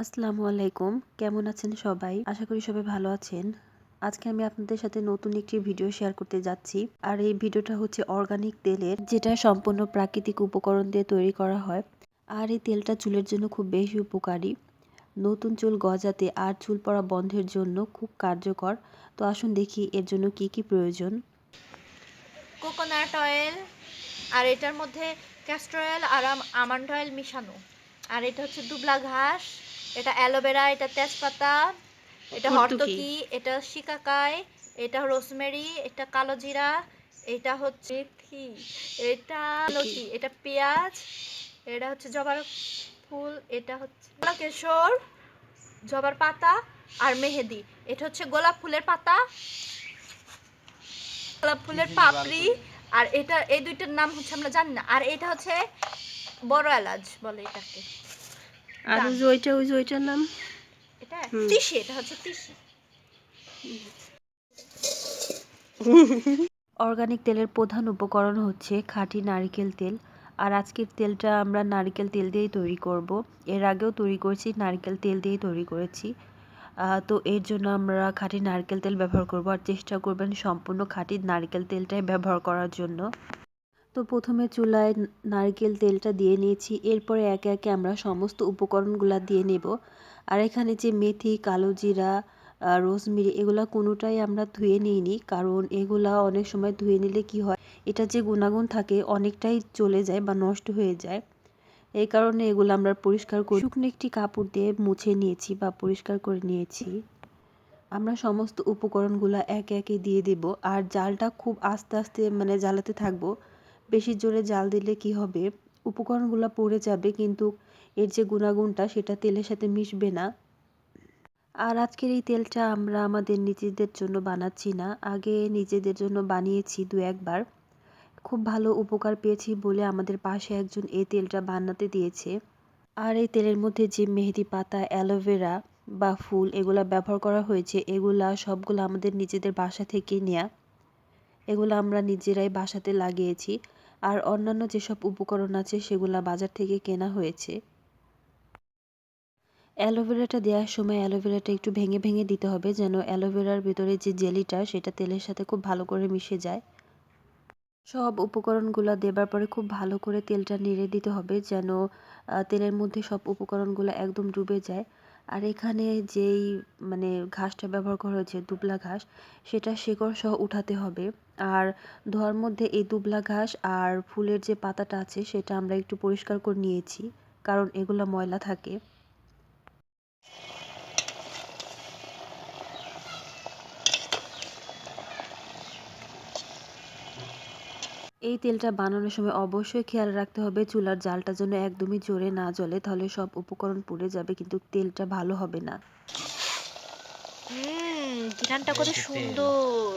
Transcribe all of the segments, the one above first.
আসসালামু আলাইকুম। কেমন আছেন সবাই? আশা করি সবাই ভালো আছেন। আজকে আমি আপনাদের সাথে নতুন একটি ভিডিও শেয়ার করতে যাচ্ছি। আর এই ভিডিওটা হচ্ছে অর্গানিক তেলের, যেটা সম্পূর্ণ প্রাকৃতিক উপকরণ দিয়ে তৈরি করা হয়। আর এই তেলটা চুলের জন্য খুব বেশি উপকারী। নতুন চুল গজাতে আর চুল পড়া বন্ধের জন্য খুব কার্যকর। তো আসুন দেখি এর জন্য কি কি প্রয়োজন। কোকোনাট অয়েল, আর এটার মধ্যে ক্যাস্টর অয়েল আর আমন্ড অয়েল মিশানো। আর এটা হচ্ছে দুবলা ঘাস, এটা অ্যালোভেরা, এটা তেজপাতা, এটা হর্তুকি। হর্তকি, এটা শিকাকাই, এটা রোজমেরি, এটা কালো জিরা, এটা হচ্ছে মেথি, এটা লতি, এটা পেঁয়াজ, এটা হচ্ছে জবার ফুল, এটা হচ্ছে কেশর, জবার পাতা আর মেহেদি। এটা হচ্ছে গোলাপ ফুলের পাতা, গোলাপ ফুলের পাপড়ি। আর এটা এই দুইটার নাম হচ্ছে আমরা জানি না। আর এটা হচ্ছে বড় এলাচ বলে এটাকে। আর ডান। ওই যে ওইটার নাম? এটা তিসি, এটা হচ্ছে তিসি। অর্গানিক তেলের প্রধান উপকরণ হচ্ছে খাঁটি নারকেল তেল। আর আজকের তেলটা আমরা নারকেল তেল দিয়েই তৈরি করব। এর আগেও তৈরি করেছি, নারকেল তেল দিয়েই তৈরি করেছি। তো এর জন্য আমরা খাঁটি নারকেল তেল ব্যবহার করব। আর চেষ্টা করবেন সম্পূর্ণ খাঁটি নারকেল তেলটাই ব্যবহার করার জন্য। তো প্রথমে চুলায় নারকেল তেলটা দিয়ে নিয়েছি। এরপরে একে একে আমরা সমস্ত উপকরণগুলো দিয়ে নেব। আর এখানে যে মেথি, কালো জিরা, রোজমেরি, এগুলা কোনোটাই আমরা ধুয়ে নিইনি, কারণ এগুলা অনেক সময় ধুয়ে নিলে কি হয়, এটা যে গুণাগুণ থাকে অনেকটাই চলে যায় বা নষ্ট হয়ে যায়। এই কারণে এগুলো আমরা পরিষ্কার করে শুকনো একটি কাপড় দিয়ে মুছে নিয়েছি বা পরিষ্কার করে নিয়েছি। আমরা সমস্ত উপকরণগুলো একে একে দিয়ে দেব। আর জালটা খুব আস্তে আস্তে জ্বালাতে থাকবো। বেশি জোরে জাল দিলে কি হবে, উপকরণগুলো পড়ে যাবে, কিন্তু এর যে গুণাগুণটা সেটা তেলের সাথে মিশবে না। আর আজকের এই তেলটা আমরা আমাদের নিজেদের জন্য বানাচ্ছি না, আগে নিজেদের জন্য বানিয়েছি দু একবার। খুব ভালো উপকার পেয়েছি বলে আমাদের পাশে একজন এই তেলটা বানাতে দিয়েছে। আর এই তেলের মধ্যে যে মেহেদি পাতা, অ্যালোভেরা বা ফুল এগুলা ব্যবহার করা হয়েছে, এগুলা সবগুলো আমাদের নিজেদের বাসা থেকে নেয়া। এগুলো আমরা নিজেরাই বাসাতে লাগিয়েছি। আর অন্যান্য যেসব উপকরণ আছে সেগুলা বাজার থেকে কেনা হয়েছে। অ্যালোভেরাটা দেওয়ার সময় অ্যালোভেরাটা একটু ভেঙে ভেঙে দিতে হবে, যেন অ্যালোভেরার ভিতরে যে জেলিটা সেটা তেলের সাথে খুব ভালো করে মিশে যায়। সব উপকরণগুলো দেবার পরে খুব ভালো করে তেলটা নেড়ে দিতে হবে, যেন তেলের মধ্যে সব উপকরণগুলো একদম ডুবে যায়। আর এখানে যেই ঘাসটা ব্যবহার করা হয়েছে, দুবলা ঘাস, সেটা শেকড় সহ উঠাতে হবে। আর ধোয়ার মধ্যে এই দুবলা ঘাস আর ফুলের যে পাতাটা আছে সেটা আমরা একটু পরিষ্কার করে নিয়েছি, কারণ এগুলো ময়লা থাকে। এই তেলটা বানানোর সময় অবশ্যই খেয়াল রাখতে হবে চুলার জালটা যেন একদমই জোরে না জ্বলে, তাহলে সব উপকরণ পুড়ে যাবে, কিন্তু তেলটা ভালো হবে না। ঘ্রাণটা কত সুন্দর।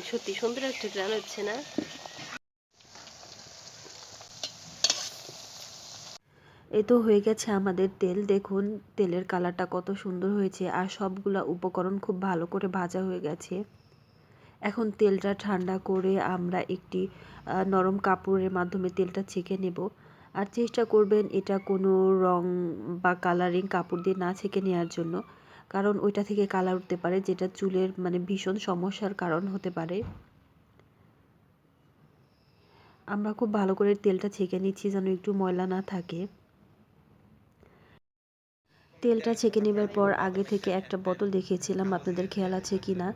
সত্যি সুন্দর একটা গ্রান হচ্ছে না? এই তো হয়ে গেছে আমাদের তেল। দেখুন তেলের কালারটা কত সুন্দর হয়েছে, আর সবগুলা উপকরণ খুব ভালো করে ভাজা হয়ে গেছে। এখন তেলটা ঠান্ডা করে আমরা একটি নরম কাপড়ের মাধ্যমে তেলটা ছেঁকে নেব। আর চেষ্টা করবেন এটা কোনো রং বা কালারিং কাপড় দিয়ে না ছেঁকে নেওয়ার জন্য, কারণ ওইটা থেকে কালার উঠতে পারে, যেটা চুলের ভীষণ সমস্যার কারণ হতে পারে। আমরা খুব ভালো করে তেলটা ছেঁকে নিচ্ছি যেন একটু ময়লা না থাকে। তেলটা ছেঁকে নেবার পর আগে থেকে একটা বোতল দেখিয়েছিলাম, আপনাদের খেয়াল আছে কি না?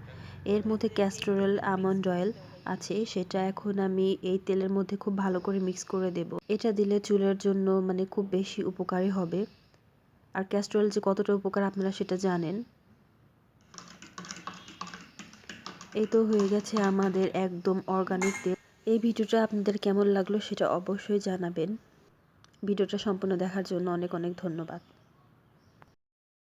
এর মধ্যে ক্যাস্টর অয়েল, আমন্ড অয়েল আছে, সেটা এখন আমি এই তেলের মধ্যে খুব ভালো করে মিক্স করে দেব। এটা দিলে চুলের জন্য খুব বেশি উপকারী হবে। আর ক্যাস্টর অয়েল যে কতটা উপকার আপনারা সেটা জানেন। এই তো হয়ে গেছে আমাদের একদম অর্গানিক তেল। এই ভিডিওটা আপনাদের কেমন লাগলো সেটা অবশ্যই জানাবেন। ভিডিওটা সম্পূর্ণ দেখার জন্য অনেক অনেক ধন্যবাদ।